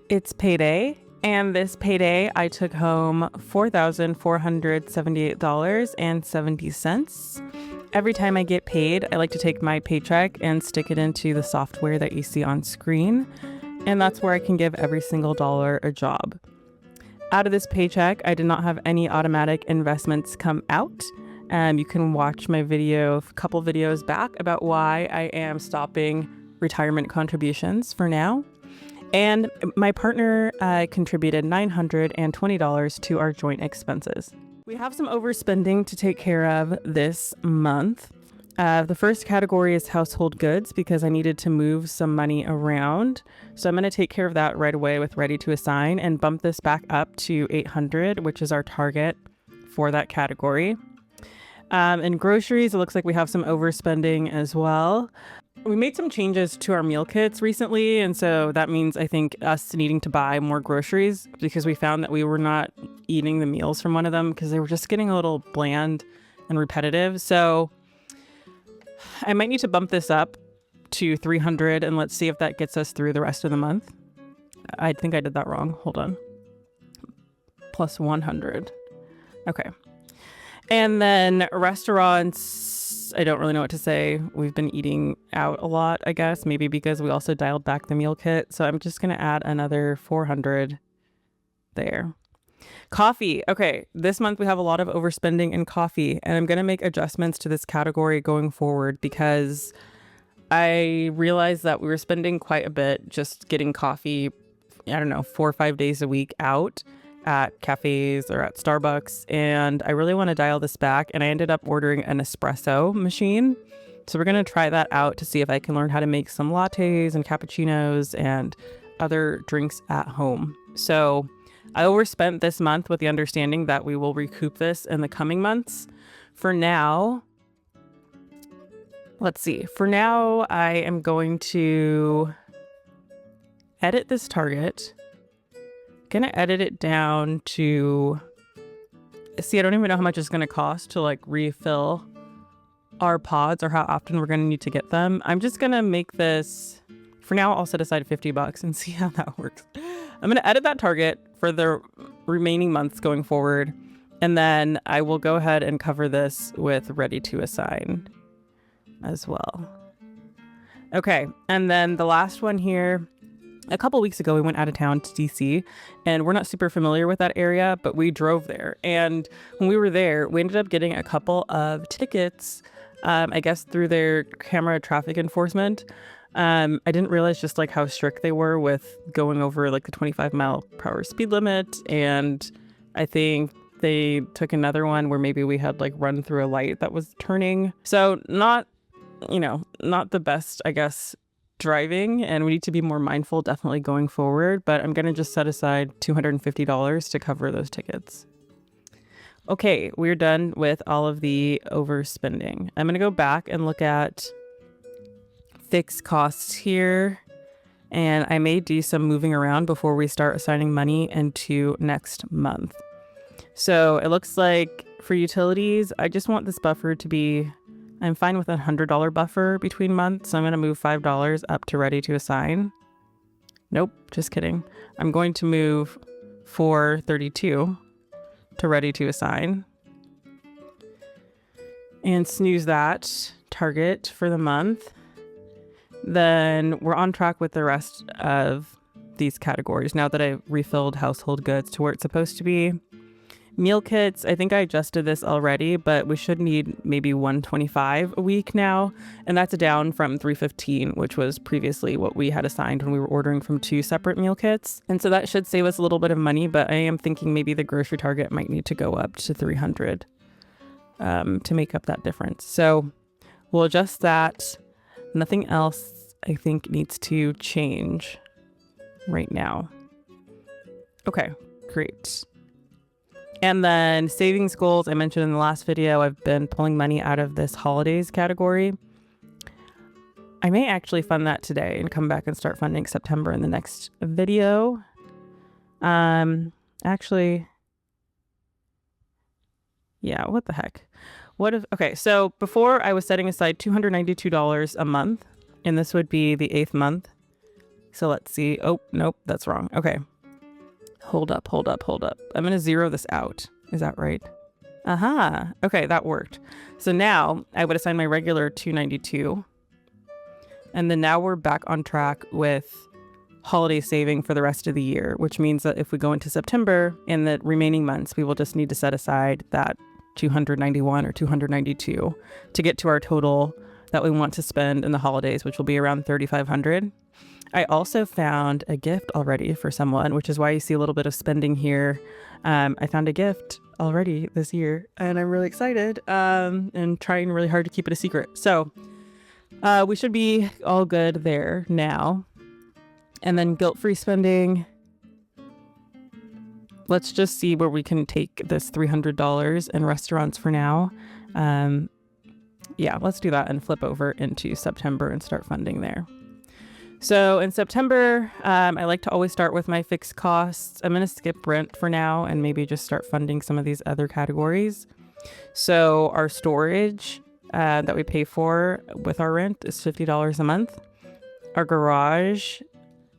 It's payday, and this payday I took home $4,478.70. Every time I get paid, I like to take my paycheck and stick it into the software that you see on screen, and that's where I can give every single dollar a job. Out of this paycheck, I did not have any automatic investments come out. You can watch my video, a couple videos back, about why I am stopping retirement contributions for now. And my partner contributed $920 to our joint expenses. We have some overspending to take care of this month. The first category is household goods because I needed to move some money around. So I'm going to take care of that right away with Ready to Assign and bump this back up to $800, which is our target for that category. In groceries, it looks like we have some overspending as well. We made some changes to our meal kits recently, and so that means I think us needing to buy more groceries because we found that we were not eating the meals from one of them because they were just getting a little bland and repetitive. So I might need to bump this up to $300 and let's see if that gets us through the rest of the month. I think I did that wrong. Hold on. Plus $100. Okay. And then restaurants, I don't really know what to say. We've been eating out a lot, I guess, maybe because we also dialed back the meal kit. So I'm just going to add another $400 there. Coffee. Okay, this month we have a lot of overspending in coffee, and I'm going to make adjustments to this category going forward because I realized that we were spending quite a bit just getting coffee, I don't know, 4 or 5 days a week out at cafes or at Starbucks, and I really want to dial this back, and I ended up ordering an espresso machine. So we're going to try that out to see if I can learn how to make some lattes and cappuccinos and other drinks at home. So I overspent this month with the understanding that we will recoup this in the coming months. For now, let's see. For now, I am going to edit this target. Gonna edit it down to, see, I don't even know how much it's gonna cost to like refill our pods or how often we're gonna need to get them. I'm just gonna make this, for now, I'll set aside $50 and see how that works. I'm gonna edit that target for the remaining months going forward, and then I will go ahead and cover this with Ready to Assign as well. Okay, and then the last one here. A couple weeks ago, we went out of town to DC, and we're not super familiar with that area, but we drove there. And when we were there, we ended up getting a couple of tickets, I guess through their camera traffic enforcement. I didn't realize just like how strict they were with going over like the 25-mile-per-hour speed limit. And I think they took another one where maybe we had like run through a light that was turning. So not the best, I guess, driving, and we need to be more mindful definitely going forward, but I'm going to just set aside $250 to cover those tickets. Okay, we're done with all of the overspending. I'm going to go back and look at fixed costs here, and I may do some moving around before we start assigning money into next month. So it looks like for utilities, I just want this buffer to be, I'm fine with a $100 buffer between months. So I'm going to move $5 up to Ready to Assign. Nope, just kidding. I'm going to move $432 to Ready to Assign. And snooze that target for the month. Then we're on track with the rest of these categories now that I refilled household goods to where it's supposed to be. Meal kits, I think I adjusted this already, but we should need maybe $125 a week now. And that's down from $315, which was previously what we had assigned when we were ordering from 2 separate meal kits. And so that should save us a little bit of money, but I am thinking maybe the grocery target might need to go up to $300 to make up that difference. So we'll adjust that. Nothing else I think needs to change right now. Okay, great. And then savings goals, I mentioned in the last video, I've been pulling money out of this holidays category. I may actually fund that today and come back and start funding September in the next video. Actually, yeah, what the heck? Okay, so before I was setting aside $292 a month, and this would be the 8th month. So let's see. Oh, nope, that's wrong. Okay. Hold up. I'm going to zero this out. Is that right? Aha. Okay, that worked. So now I would assign my regular $292. And then now we're back on track with holiday saving for the rest of the year, which means that if we go into September and the remaining months, we will just need to set aside that $291 or $292 to get to our total that we want to spend in the holidays, which will be around $3,500. I also found a gift already for someone, which is why you see a little bit of spending here. I found a gift already this year and I'm really excited and trying really hard to keep it a secret. So we should be all good there now. And then guilt-free spending. Let's just see where we can take this $300 in restaurants for now. Yeah, let's do that and flip over into September and start funding there. So in September, I like to always start with my fixed costs. I'm going to skip rent for now and maybe just start funding some of these other categories. So our storage that we pay for with our rent is $50 a month. Our garage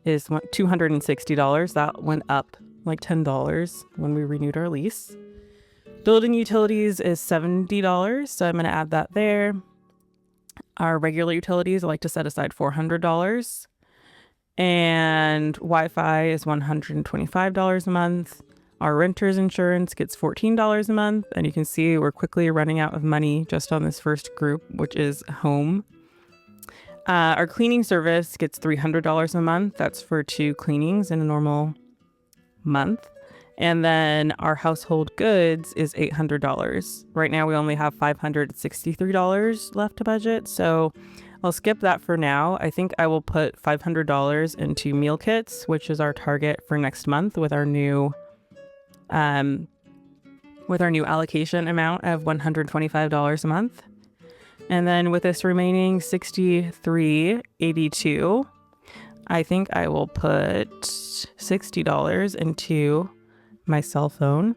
is $260. That went up like $10 when we renewed our lease. Building utilities is $70, so I'm going to add that there. Our regular utilities, I like to set aside $400. And Wi-Fi is $125 a month. Our renter's insurance gets $14 a month. And you can see we're quickly running out of money just on this first group, which is home. Our cleaning service gets $300 a month. That's for 2 cleanings in a normal month. And then our household goods is $800. Right now we only have $563 left to budget. So I'll skip that for now. I think I will put $500 into meal kits, which is our target for next month with our new allocation amount of $125 a month. And then with this remaining $63.82, I think I will put $60 into my cell phone.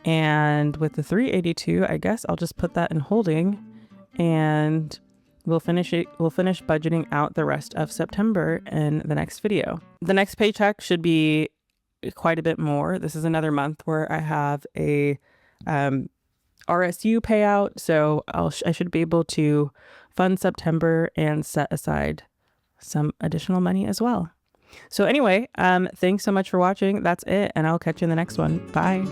And with the $382, I guess I'll just put that in holding and we'll finish budgeting out the rest of September in the next video. The next paycheck should be quite a bit more. This is another month where I have a RSU payout, so I should be able to fund September and set aside some additional money as well. So anyway, thanks so much for watching. That's it, and I'll catch you in the next one. Bye.